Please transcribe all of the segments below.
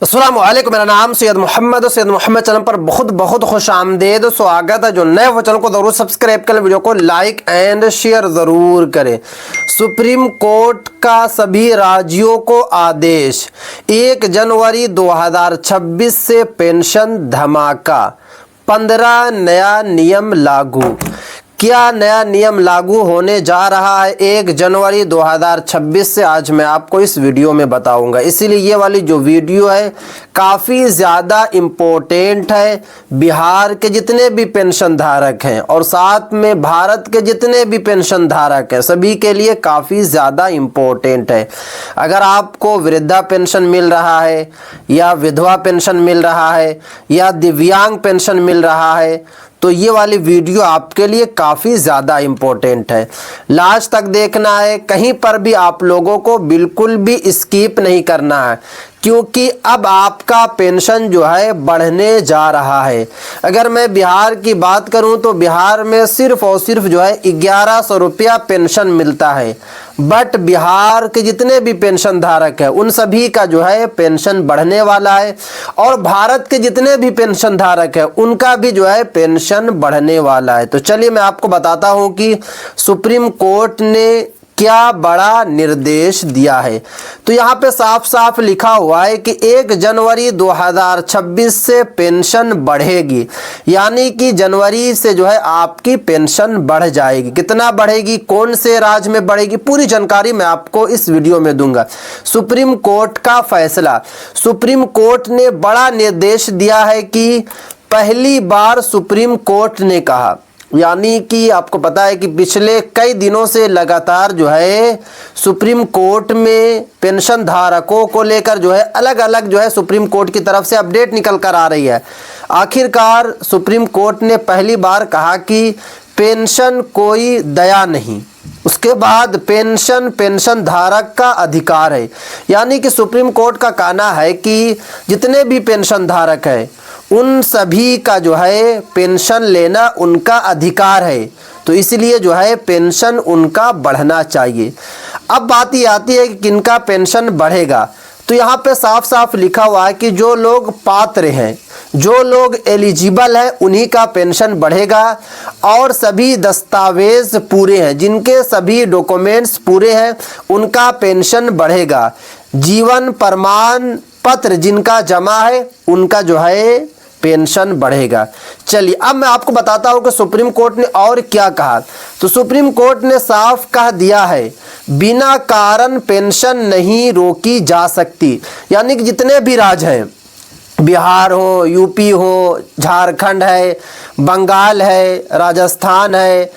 अस्सलाम वालेकुम। मेरा नाम सैयद मोहम्मद चैनल पर बहुत बहुत खुश आमदेद स्वागत है। जो नए वो चैनल को ज़रूर सब्सक्राइब करें, वीडियो को लाइक एंड शेयर ज़रूर करें। सुप्रीम कोर्ट का सभी राज्यों को आदेश, 1 जनवरी 2026 से पेंशन धमाका, 15 नया नियम लागू। क्या नया नियम लागू होने जा रहा है 1 जनवरी 2026 से, आज मैं आपको इस वीडियो में बताऊंगा। इसीलिए ये वाली जो वीडियो है काफ़ी ज़्यादा इम्पोर्टेंट है। बिहार के जितने भी पेंशन धारक हैं और साथ में भारत के जितने भी पेंशन धारक हैं, सभी के लिए काफ़ी ज़्यादा इम्पोर्टेंट है। अगर आपको वृद्धा पेंशन मिल रहा है या विधवा पेंशन मिल रहा है या दिव्यांग पेंशन मिल रहा है, तो ये वाली वीडियो आपके लिए काफ़ी ज़्यादा इम्पोर्टेंट है। लास्ट तक देखना है, कहीं पर भी आप लोगों को बिल्कुल भी स्किप नहीं करना है, क्योंकि अब आपका पेंशन जो है बढ़ने जा रहा है। अगर मैं बिहार की बात करूं तो बिहार में सिर्फ और सिर्फ जो है 1100 रुपया पेंशन मिलता है। बट बिहार के जितने भी पेंशन धारक हैं उन सभी का जो है पेंशन बढ़ने वाला है, और भारत के जितने भी पेंशन धारक हैं उनका भी जो है पेंशन बढ़ने वाला है। तो चलिए मैं आपको बताता हूं कि सुप्रीम कोर्ट ने क्या बड़ा निर्देश दिया है। तो यहाँ पे साफ साफ लिखा हुआ है कि 1 जनवरी 2026 से पेंशन बढ़ेगी, यानी कि जनवरी से जो है आपकी पेंशन बढ़ जाएगी। कितना बढ़ेगी, कौन से राज्य में बढ़ेगी, पूरी जानकारी मैं आपको इस वीडियो में दूंगा। सुप्रीम कोर्ट का फैसला, सुप्रीम कोर्ट ने बड़ा निर्देश दिया है कि पहली बार सुप्रीम कोर्ट ने कहा, यानी कि आपको पता है कि पिछले कई दिनों से लगातार जो है सुप्रीम कोर्ट में पेंशन धारकों को लेकर जो है अलग अलग जो है सुप्रीम कोर्ट की तरफ से अपडेट निकल कर आ रही है। आखिरकार सुप्रीम कोर्ट ने पहली बार कहा कि पेंशन कोई दया नहीं, उसके बाद पेंशन धारक का अधिकार है। यानी कि सुप्रीम कोर्ट का कहना है कि जितने भी पेंशन धारक हैं उन सभी का जो है पेंशन लेना उनका अधिकार है, तो इसलिए जो है पेंशन उनका बढ़ना चाहिए। अब बात ये आती है कि किनका पेंशन बढ़ेगा। तो यहाँ पे साफ साफ लिखा हुआ है कि जो लोग पात्र हैं, जो लोग एलिजिबल हैं, उन्हीं का पेंशन बढ़ेगा, और सभी दस्तावेज पूरे हैं, जिनके सभी डॉक्यूमेंट्स पूरे हैं, उनका पेंशन बढ़ेगा। जीवन प्रमाण पत्र जिनका जमा है उनका जो है पेंशन बढ़ेगा। चलिए अब मैं आपको बताता हूं कि सुप्रीम कोर्ट ने और क्या कहा। तो सुप्रीम कोर्ट ने साफ कह दिया है, बिना कारण पेंशन नहीं रोकी जा सकती। यानी कि जितने भी राज्य हैं, बिहार हो, यूपी हो, झारखंड है, बंगाल है, राजस्थान है,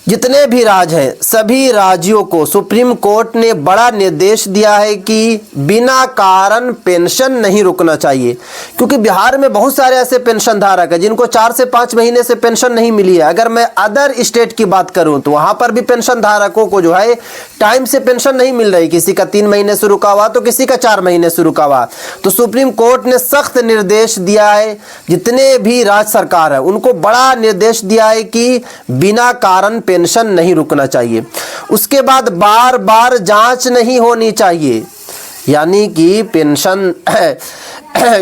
जितने भी राज्य हैं सभी राज्यों को सुप्रीम कोर्ट ने बड़ा निर्देश दिया है कि बिना कारण पेंशन नहीं रुकना चाहिए। क्योंकि बिहार में बहुत सारे ऐसे पेंशन धारक हैं जिनको 4 से 5 महीने से पेंशन नहीं मिली है। अगर मैं अदर स्टेट की बात करूं तो वहां पर भी पेंशन धारकों को जो है टाइम से पेंशन नहीं मिल रही, किसी का 3 महीने से रुका हुआ तो किसी का 4 महीने से रुका हुआ। तो सुप्रीम कोर्ट ने सख्त निर्देश दिया है, जितने भी राज्य सरकार है उनको बड़ा निर्देश दिया है कि बिना कारण पेंशन नहीं रुकना चाहिए। उसके बाद बार बार जांच नहीं होनी चाहिए, यानी कि पेंशन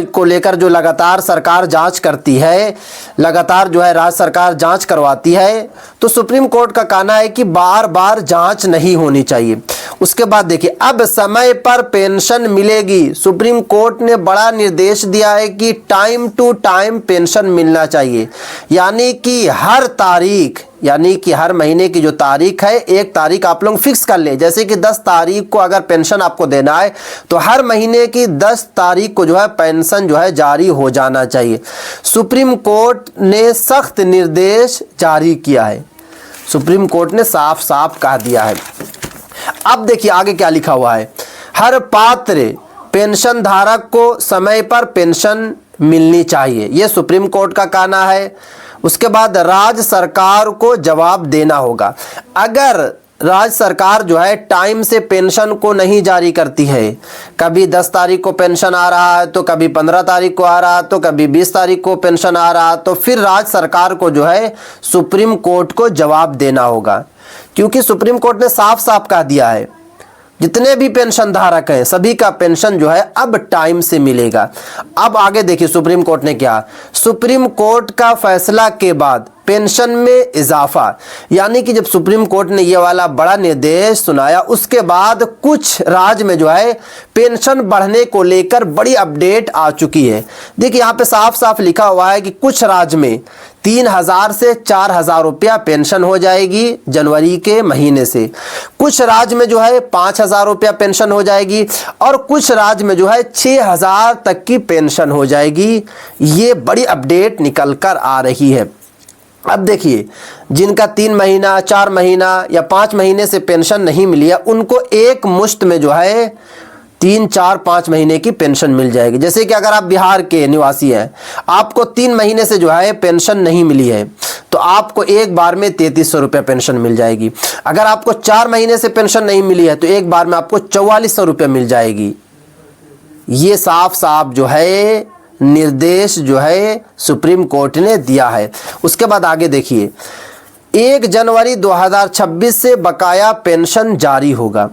को लेकर जो लगातार सरकार जांच करती है, लगातार जो है राज्य सरकार जांच करवाती है, तो सुप्रीम कोर्ट का कहना है कि बार बार जांच नहीं होनी चाहिए। उसके बाद देखिए, अब समय पर पेंशन मिलेगी। सुप्रीम कोर्ट ने बड़ा निर्देश दिया है कि टाइम टू टाइम पेंशन मिलना चाहिए, यानी कि हर तारीख, यानी कि हर महीने की जो तारीख है, एक तारीख आप लोग फिक्स कर ले। जैसे कि 10 तारीख को अगर पेंशन आपको देना है तो हर महीने की 10 तारीख को जो है पेंशन जो है जारी हो जाना चाहिए। सुप्रीम कोर्ट ने सख्त निर्देश जारी किया है, सुप्रीम कोर्ट ने साफ साफ कह दिया है। अब देखिए आगे क्या लिखा हुआ है, हर पात्र पेंशन धारक को समय पर पेंशन मिलनी चाहिए, यह सुप्रीम कोर्ट का कहना है। उसके बाद राज्य सरकार को जवाब देना होगा। अगर राज्य सरकार जो है टाइम से पेंशन को नहीं जारी करती है, कभी 10 तारीख को पेंशन आ रहा है तो कभी 15 तारीख को आ रहा है तो कभी 20 तारीख को पेंशन आ रहा है, तो फिर राज्य सरकार को जो है सुप्रीम कोर्ट को जवाब देना होगा। क्योंकि सुप्रीम कोर्ट ने साफ साफ कह दिया है, जितने भी पेंशन धारक हैं सभी का पेंशन जो है अब टाइम से मिलेगा। अब आगे देखिए सुप्रीम कोर्ट ने क्या, सुप्रीम कोर्ट का फैसला के बाद पेंशन में इजाफा, यानी कि जब सुप्रीम कोर्ट ने ये वाला बड़ा निर्देश सुनाया उसके बाद कुछ राज्य में जो है पेंशन बढ़ने को लेकर बड़ी अपडेट आ चुकी है। देखिए यहाँ पे साफ साफ लिखा हुआ है कि कुछ राज्य में 3,000 से 4,000 रुपया पेंशन हो जाएगी जनवरी के महीने से, कुछ राज्य में जो है 5,000 रुपया पेंशन हो जाएगी और कुछ राज्य में जो है 6,000 तक की पेंशन हो जाएगी। ये बड़ी अपडेट निकल कर आ रही है। अब देखिए जिनका 3 महीना 4 महीना या 5 महीने से पेंशन नहीं मिली है उनको एक मुश्त में जो है 3, 4, 5 महीने की पेंशन मिल जाएगी। जैसे कि अगर आप बिहार के निवासी हैं, आपको 3 महीने से जो है पेंशन नहीं मिली है तो आपको एक बार में 3300 रुपये पेंशन मिल जाएगी। अगर आपको 4 महीने से पेंशन नहीं मिली है तो एक बार में आपको 4400 रुपये मिल जाएगी। ये साफ साफ जो है निर्देश जो है सुप्रीम कोर्ट ने दिया है। उसके बाद आगे देखिए 1 जनवरी 2026 से बकाया पेंशन जारी होगा,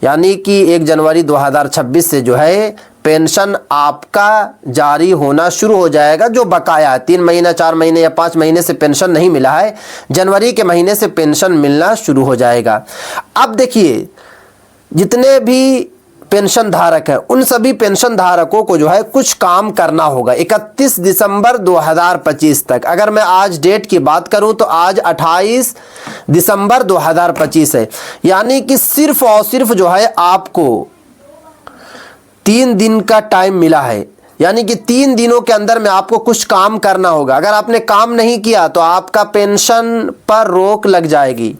यानी कि 1 जनवरी 2026 से जो है पेंशन आपका जारी होना शुरू हो जाएगा। जो बकाया है 3 महीना 4 महीने या 5 महीने से पेंशन नहीं मिला है, जनवरी के महीने से पेंशन मिलना शुरू हो जाएगा। अब देखिए जितने भी पेंशन धारक है उन सभी पेंशन धारकों को जो है कुछ काम करना होगा 31 दिसंबर 2025 तक। अगर मैं आज डेट की बात करूं तो आज 28 दिसंबर 2025 है, यानी कि सिर्फ और सिर्फ जो है आपको 3 दिन का टाइम मिला है, यानी कि 3 दिनों के अंदर में आपको कुछ काम करना होगा। अगर आपने काम नहीं किया तो आपका पेंशन पर रोक लग जाएगी।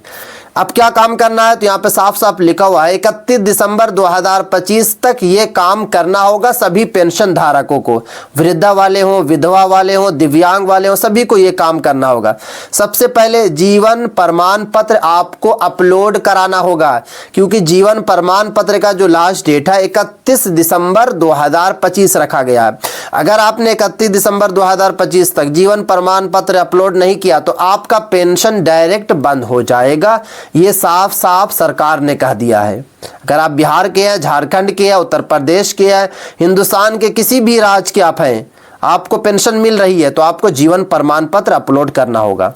अब क्या काम करना है तो यहाँ पे साफ साफ लिखा हुआ है 31 दिसंबर 2025 तक ये काम करना होगा सभी पेंशन धारकों को, वृद्धा वाले हों, विधवा वाले हों, दिव्यांग वाले हों, सभी को ये काम करना होगा। सबसे पहले जीवन प्रमाण पत्र आपको अपलोड कराना होगा, क्योंकि जीवन प्रमाण पत्र का जो लास्ट डेट है 31 दिसंबर 2025 रखा गया है। अगर आपने 31 दिसंबर 2025 तक जीवन प्रमाण पत्र अपलोड नहीं किया तो आपका पेंशन डायरेक्ट बंद हो जाएगा। ये साफ साफ सरकार ने कह दिया है। अगर आप बिहार के हैं, झारखंड के हैं, उत्तर प्रदेश के हैं, हिंदुस्तान के किसी भी राज्य के आप हैं, आपको पेंशन मिल रही है तो आपको जीवन प्रमाण पत्र अपलोड करना होगा।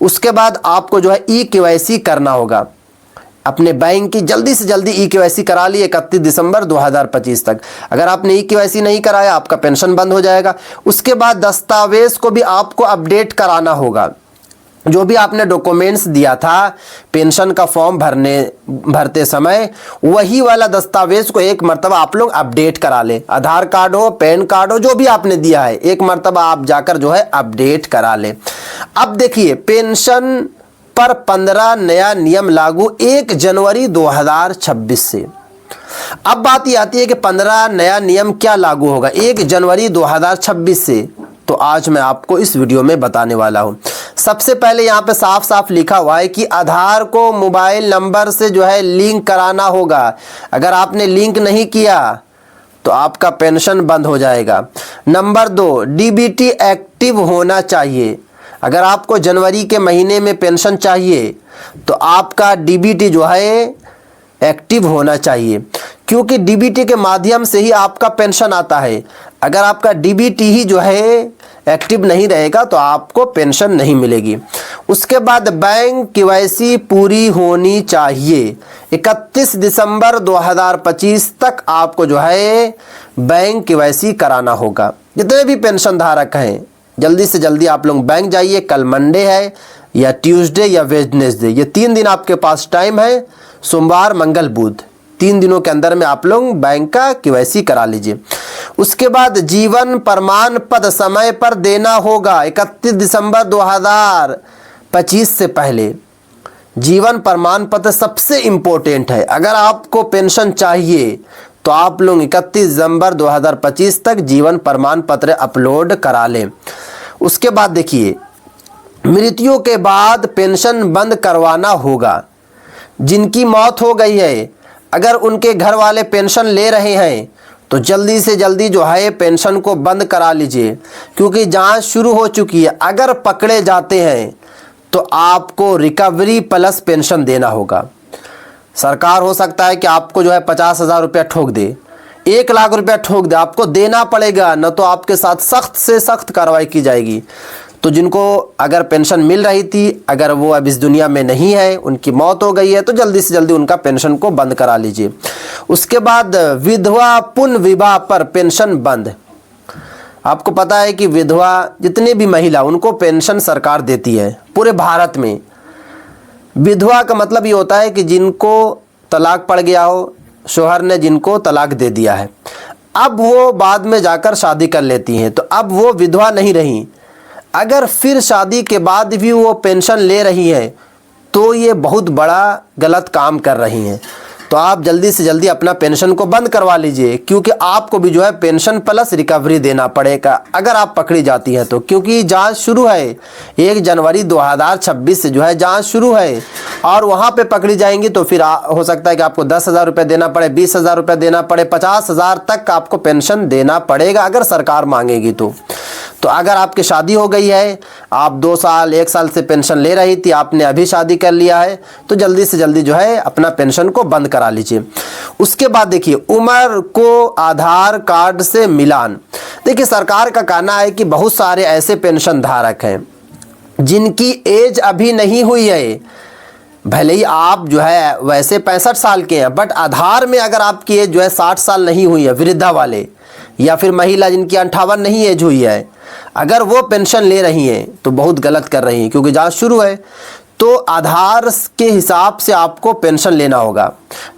उसके बाद आपको जो है ई-केवाईसी करना होगा अपने बैंक की, जल्दी से जल्दी ई-केवाईसी करा ली 31 दिसंबर 2025 तक। अगर आपने ई-केवाईसी नहीं कराया आपका पेंशन बंद हो जाएगा। उसके बाद दस्तावेज को भी आपको अपडेट कराना होगा। जो भी आपने डॉक्यूमेंट्स दिया था पेंशन का फॉर्म भरते समय, वही वाला दस्तावेज को एक मर्तबा आप लोग अपडेट करा ले। आधार कार्ड हो, पैन कार्ड हो, जो भी आपने दिया है एक मर्तबा आप जाकर जो है अपडेट करा ले। अब देखिए पेंशन पर 15 नया नियम लागू 1 जनवरी 2026 से। अब बात ये आती है कि 15 नया नियम क्या लागू होगा 1 जनवरी 2026 से, तो आज मैं आपको इस वीडियो में बताने वाला हूं। सबसे पहले यहाँ पे साफ साफ लिखा हुआ है कि आधार को मोबाइल नंबर से जो है लिंक कराना होगा। अगर आपने लिंक नहीं किया तो आपका पेंशन बंद हो जाएगा। नंबर 2, डीबीटी एक्टिव होना चाहिए। अगर आपको जनवरी के महीने में पेंशन चाहिए तो आपका डीबीटी जो है एक्टिव होना चाहिए, क्योंकि डीबीटी के माध्यम से ही आपका पेंशन आता है। अगर आपका डीबीटी ही जो है एक्टिव नहीं रहेगा तो आपको पेंशन नहीं मिलेगी। उसके बाद बैंक केवाईसी पूरी होनी चाहिए। 31 दिसंबर 2025 तक आपको जो है बैंक केवाईसी कराना होगा। जितने भी पेंशन धारक हैं जल्दी से जल्दी आप लोग बैंक जाइए। कल मंडे है या ट्यूसडे या वेडनेसडे, ये 3 दिन आपके पास टाइम है, सोमवार मंगल बुध, 3 दिनों के अंदर में आप लोग बैंक का केवाईसी करा लीजिए। उसके बाद जीवन प्रमाण पत्र समय पर देना होगा 31 दिसंबर 2025 से पहले। जीवन प्रमाण पत्र सबसे इम्पोर्टेंट है। अगर आपको पेंशन चाहिए तो आप लोग 31 दिसंबर 2025 तक जीवन प्रमाण पत्र अपलोड करा लें। उसके बाद देखिए मृत्यु के बाद पेंशन बंद करवाना होगा। जिनकी मौत हो गई है अगर उनके घर वाले पेंशन ले रहे हैं तो जल्दी से जल्दी जो है पेंशन को बंद करा लीजिए, क्योंकि जांच शुरू हो चुकी है। अगर पकड़े जाते हैं तो आपको रिकवरी प्लस पेंशन देना होगा। सरकार हो सकता है कि आपको जो है 50,000 रुपया ठोक दे, 1,00,000 रुपया ठोक दे, आपको देना पड़ेगा, न तो आपके साथ सख्त से सख्त कार्रवाई की जाएगी। तो जिनको अगर पेंशन मिल रही थी, अगर वो अब इस दुनिया में नहीं है, उनकी मौत हो गई है, तो जल्दी से जल्दी उनका पेंशन को बंद करा लीजिए। उसके बाद विधवा पुनर्विवाह पर पेंशन बंद। आपको पता है कि विधवा जितने भी महिला, उनको पेंशन सरकार देती है पूरे भारत में। विधवा का मतलब ये होता है कि जिनको तलाक पड़ गया हो, शौहर ने जिनको तलाक दे दिया है, अब वो बाद में जाकर शादी कर लेती हैं, तो अब वो विधवा नहीं रही। अगर फिर शादी के बाद भी वो पेंशन ले रही है तो ये बहुत बड़ा गलत काम कर रही हैं। तो आप जल्दी से जल्दी अपना पेंशन को बंद करवा लीजिए, क्योंकि आपको भी जो है पेंशन प्लस रिकवरी देना पड़ेगा अगर आप पकड़ी जाती हैं तो। क्योंकि जांच शुरू है 1 जनवरी 2026 से जो है जांच शुरू है, और वहाँ पे पकड़ी जाएंगी तो फिर हो सकता है कि आपको 10,000 रुपये देना पड़े, 20,000 रुपये देना पड़े, 50,000 तक आपको पेंशन देना पड़ेगा अगर सरकार मांगेगी तो। तो अगर आपकी शादी हो गई है, आप 2 साल 1 साल से पेंशन ले रही थी, आपने अभी शादी कर लिया है, तो जल्दी से जल्दी जो है अपना पेंशन को बंद करा लीजिए। उसके बाद देखिए, उम्र को आधार कार्ड से मिलान। देखिए, सरकार का कहना है कि बहुत सारे ऐसे पेंशन धारक हैं जिनकी एज अभी नहीं हुई है, भले ही आप जो है वैसे 65 साल के हैं, बट आधार में अगर आपकी एज जो है 60 साल नहीं हुई है, वृद्धा वाले या फिर महिला जिनकी 58 नहीं एज हुई है, अगर वो पेंशन ले रही हैं तो बहुत गलत कर रही हैं, क्योंकि जांच शुरू है। तो आधार के हिसाब से आपको पेंशन लेना होगा।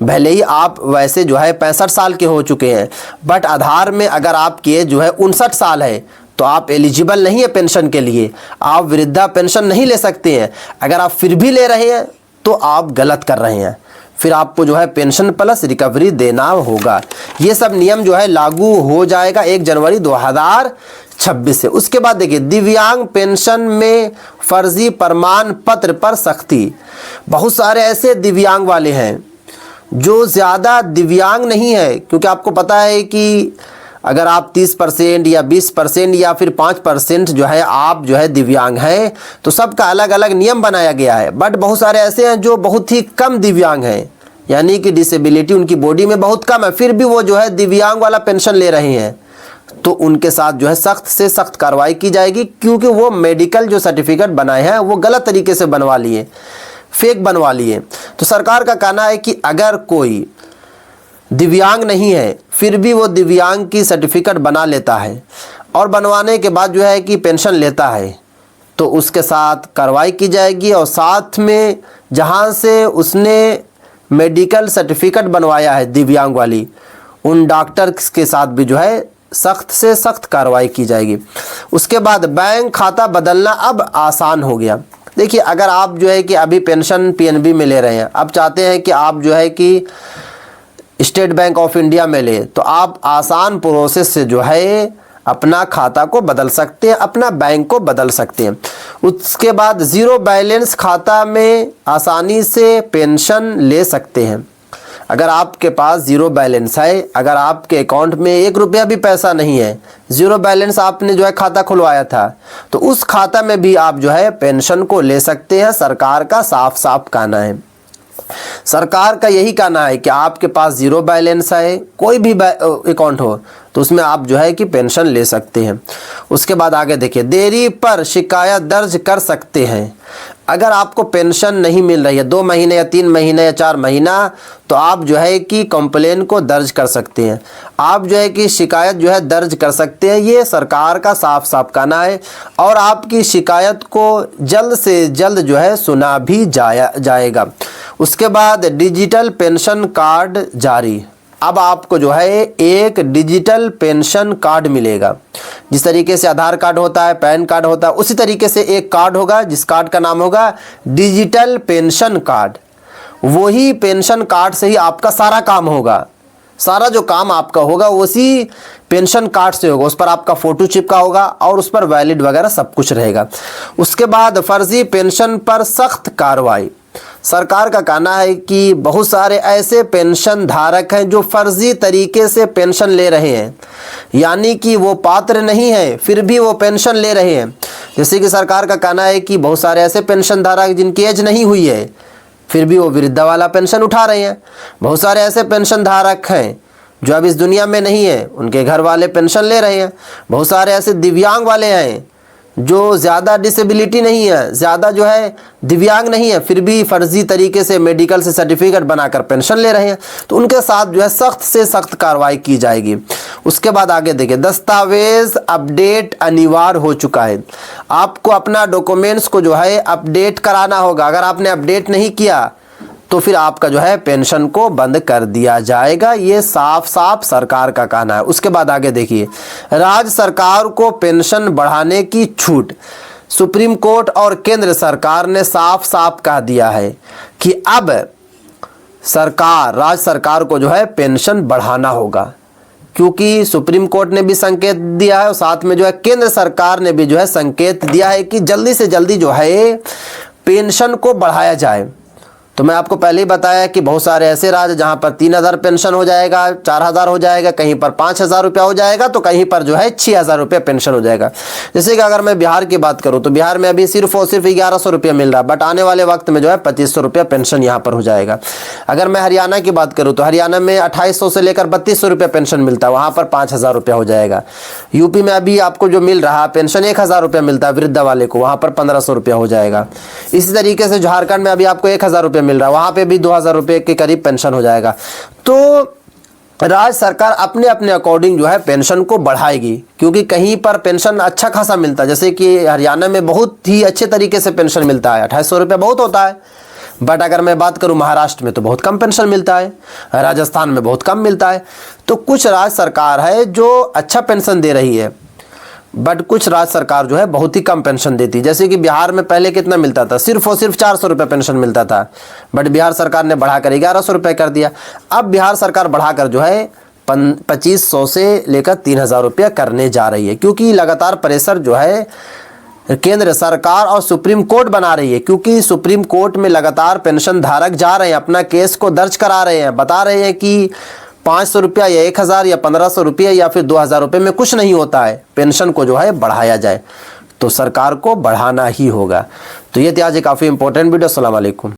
भले ही आप वैसे जो है 65 साल के हो चुके हैं, बट आधार में अगर आपकी एज जो है 59 साल है तो आप एलिजिबल नहीं है पेंशन के लिए, आप वृद्धा पेंशन नहीं ले सकते हैं। अगर आप फिर भी ले रहे हैं तो आप गलत कर रहे हैं, फिर आपको जो है पेंशन प्लस रिकवरी देना होगा। ये सब नियम जो है लागू हो जाएगा 1 जनवरी 2026 से। उसके बाद देखिए, दिव्यांग पेंशन में फर्जी प्रमाण पत्र पर सख्ती। बहुत सारे ऐसे दिव्यांग वाले हैं जो ज़्यादा दिव्यांग नहीं है, क्योंकि आपको पता है कि अगर आप 30% या 20% या फिर 5% जो है आप जो है दिव्यांग हैं, तो सबका अलग अलग नियम बनाया गया है। बट बहुत सारे ऐसे हैं जो बहुत ही कम दिव्यांग हैं, यानी कि डिसेबिलिटी उनकी बॉडी में बहुत कम है, फिर भी वो जो है दिव्यांग वाला पेंशन ले रहे हैं, तो उनके साथ जो है सख्त से सख्त कार्रवाई की जाएगी, क्योंकि वो मेडिकल जो सर्टिफिकेट बनाए हैं वो गलत तरीके से बनवा लिए, फेक बनवा लिए। तो सरकार का कहना है कि अगर कोई दिव्यांग नहीं है फिर भी वो दिव्यांग की सर्टिफिकेट बना लेता है और बनवाने के बाद जो है कि पेंशन लेता है, तो उसके साथ कार्रवाई की जाएगी। और साथ में जहाँ से उसने मेडिकल सर्टिफिकेट बनवाया है दिव्यांग वाली, उन डॉक्टर्स के साथ भी जो है सख्त से सख्त कार्रवाई की जाएगी। उसके बाद बैंक खाता बदलना अब आसान हो गया। देखिए, अगर आप जो है कि अभी पेंशन पीएनबी में ले रहे हैं, अब चाहते हैं कि आप जो है कि स्टेट बैंक ऑफ इंडिया में ले, तो आप आसान प्रोसेस से जो है अपना खाता को बदल सकते हैं, अपना बैंक को बदल सकते हैं। उसके बाद ज़ीरो बैलेंस खाता में आसानी से पेंशन ले सकते हैं। अगर आपके पास ज़ीरो बैलेंस है, अगर आपके अकाउंट में 1 रुपया भी पैसा नहीं है, ज़ीरो बैलेंस आपने जो है खाता खुलवाया था, तो उस खाता में भी आप जो है पेंशन को ले सकते हैं। सरकार का साफ साफ कहना है, सरकार का यही कहना है कि आपके पास ज़ीरो बैलेंस है, कोई भी अकाउंट हो, तो उसमें आप जो है कि पेंशन ले सकते हैं। उसके बाद आगे देखिए, देरी पर शिकायत दर्ज कर सकते हैं। अगर आपको पेंशन नहीं मिल रही है 2 महीने या 3 महीने या 4 महीना, तो आप जो है कि कंप्लेन को दर्ज कर सकते हैं, आप जो है कि शिकायत जो है दर्ज कर सकते हैं। ये सरकार का साफ साफ कहना है, और आपकी शिकायत को जल्द से जल्द जो है सुना भी जाएगा। उसके बाद डिजिटल पेंशन कार्ड जारी। अब आपको जो है एक डिजिटल पेंशन कार्ड मिलेगा। जिस तरीके से आधार कार्ड होता है, पैन कार्ड होता है, उसी तरीके से एक कार्ड होगा, जिस कार्ड का नाम होगा डिजिटल पेंशन कार्ड। वही पेंशन कार्ड से ही आपका सारा काम होगा, सारा जो काम आपका होगा उसी पेंशन कार्ड से होगा। उस पर आपका फ़ोटो चिपका होगा और उस पर वैलिड वगैरह सब कुछ रहेगा। उसके बाद फर्जी पेंशन पर सख्त कार्रवाई। सरकार का कहना है कि बहुत सारे ऐसे पेंशन धारक हैं जो फर्जी तरीके से पेंशन ले रहे हैं, यानी कि वो पात्र नहीं है फिर भी वो पेंशन ले रहे हैं। जैसे कि सरकार का कहना है कि बहुत सारे ऐसे पेंशन धारक जिनकी एज नहीं हुई है, फिर भी वो वृद्धा वाला पेंशन उठा रहे हैं। बहुत सारे ऐसे पेंशन धारक हैं जो अब इस दुनिया में नहीं है, उनके घर वाले पेंशन ले रहे हैं। बहुत सारे ऐसे दिव्यांग वाले हैं जो ज़्यादा डिसेबिलिटी नहीं है, ज़्यादा जो है दिव्यांग नहीं है, फिर भी फर्जी तरीके से मेडिकल से सर्टिफिकेट बनाकर पेंशन ले रहे हैं। तो उनके साथ जो है सख्त से सख्त कार्रवाई की जाएगी। उसके बाद आगे देखिए, दस्तावेज अपडेट अनिवार्य हो चुका है। आपको अपना डॉक्यूमेंट्स को जो है अपडेट कराना होगा। अगर आपने अपडेट नहीं किया तो फिर आपका जो है पेंशन को बंद कर दिया जाएगा। ये साफ साफ सरकार का कहना है। उसके बाद आगे देखिए, राज्य सरकार को पेंशन बढ़ाने की छूट। सुप्रीम कोर्ट और केंद्र सरकार ने साफ साफ कह दिया है कि अब राज्य सरकार को जो है पेंशन बढ़ाना होगा, क्योंकि सुप्रीम कोर्ट ने भी संकेत दिया है और साथ में जो है केंद्र सरकार ने भी जो है संकेत दिया है कि जल्दी से जल्दी जो है पेंशन को बढ़ाया जाए। तो मैं आपको पहले ही बताया कि बहुत सारे ऐसे राज्य जहां पर 3000 पेंशन हो जाएगा, 4000 हो जाएगा, कहीं पर 5000 रुपया हो जाएगा, तो कहीं पर जो है 6000 रुपया पेंशन हो जाएगा। जैसे कि अगर मैं बिहार की बात करूं तो बिहार में अभी सिर्फ और सिर्फ 1100 रुपया मिल रहा है, बट आने वाले वक्त में जो है 2500 रुपया पेंशन यहाँ पर हो जाएगा। अगर मैं हरियाणा की बात करूँ तो हरियाणा में 2800 से लेकर 3200 रुपया पेंशन मिलता है, वहाँ पर 5000 रुपया हो जाएगा। यूपी में अभी आपको जो मिल रहा है पेंशन 1000 रुपया मिलता है वृद्धा वाले को, वहाँ पर 1500 रुपया हो जाएगा। इसी तरीके से झारखंड में अभी आपको 1000 रुपया मिल रहा है, वहाँ पे भी 2000 रुपये के करीब पेंशन हो जाएगा। तो राज्य सरकार अपने अपने अकॉर्डिंग जो है पेंशन को बढ़ाएगी, क्योंकि कहीं पर पेंशन अच्छा खासा मिलता है। जैसे कि हरियाणा में बहुत ही अच्छे तरीके से पेंशन मिलता है, 2800 रुपये बहुत होता है। बट अगर मैं बात करूं महाराष्ट्र में तो बहुत कम पेंशन मिलता है, राजस्थान में बहुत कम मिलता है। तो कुछ राज्य सरकार है जो अच्छा पेंशन दे रही है, बट कुछ राज्य सरकार जो है बहुत ही कम पेंशन देती है। जैसे कि बिहार में पहले कितना मिलता था, सिर्फ और सिर्फ 400 रुपये पेंशन मिलता था, बट बिहार सरकार ने बढ़ाकर 1100 रुपये कर दिया। अब बिहार सरकार बढ़ाकर जो है 2500 से लेकर 3000 रुपया करने जा रही है, क्योंकि लगातार प्रेशर जो है केंद्र सरकार और सुप्रीम कोर्ट बना रही है। क्योंकि सुप्रीम कोर्ट में लगातार पेंशन धारक जा रहे हैं, अपना केस को दर्ज करा रहे हैं, बता रहे हैं कि 500 रुपया या 1000 या 1500 रुपया या फिर 2000 रुपये में कुछ नहीं होता है, पेंशन को जो है बढ़ाया जाए। तो सरकार को बढ़ाना ही होगा। तो ये थी आज काफ़ी इंपॉर्टेंट वीडियो। अस्सलाम वालेकुम।